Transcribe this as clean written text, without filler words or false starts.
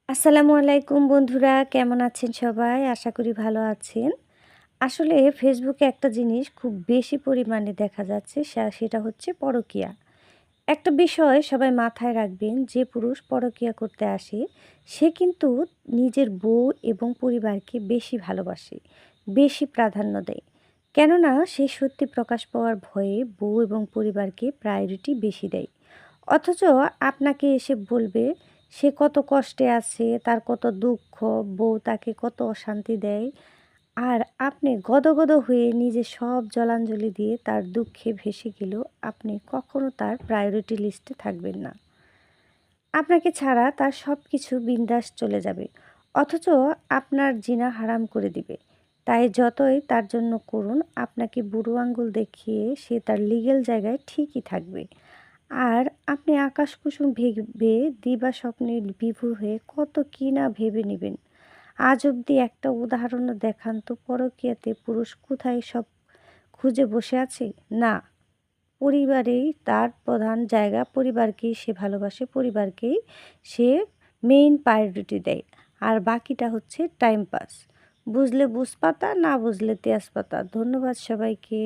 আসসালামু আলাইকুম বন্ধুরা, কেমন আছেন সবাই? আশা করি ভালো আছেন। আসলে ফেসবুকে একটা জিনিস খুব বেশি পরিমাণে দেখা যাচ্ছে সেটা হচ্ছে পরকীয়া। একটা বিষয় সবাই মাথায় রাখবেন, যে পুরুষ পরকীয়া করতে আসে সে কিন্তু নিজের বউ এবং পরিবারকে বেশি ভালোবাসে, বেশি প্রাধান্য দেয়। কেননা সে সত্যি প্রকাশ পাওয়ার ভয়ে বউ এবং পরিবারকে প্রায়োরিটি বেশি দেয়। অথচ আপনাকে এসে বলবে সে কত কষ্টে আছে, তার কত দুঃখ, বউ তাকে কত অশান্তি দেয়। আর আপনি গদগদ হয়ে নিজে সব জলাঞ্জলি দিয়ে তার দুঃখে ভেসে গেলেও আপনি কখনো তার প্রায়োরিটি লিস্টে থাকবেন না। আপনাকে ছাড়া তার সব কিছু বিন্দাস চলে যাবে। অথচ আপনার জিনা হারাম করে দিবে। তাই যতই তার জন্য করুন, আপনাকে বুড়ো আঙ্গুল দেখিয়ে সে তার লিগ্যাল জায়গায় ঠিকই থাকবে। আর আপনি আকাশ কুসুম ভেবে দিবা স্বপ্নে বিভোর হয়ে কত কি না ভেবে নেবেন। আজ অবধি একটা উদাহরণও দেখান তো পরকীয়াতে পুরুষ কোথায় সব খুঁজে বসে আছে? না, পরিবারেই তার প্রধান জায়গা, পরিবারকেই সে ভালোবাসে, পরিবারকেই সে মেইন প্রায়োরিটি দেয়। আর বাকিটা হচ্ছে টাইম পাস। বুঝলে বুঝপাতা, না বুঝলে তেজপাতা। ধন্যবাদ সবাইকে।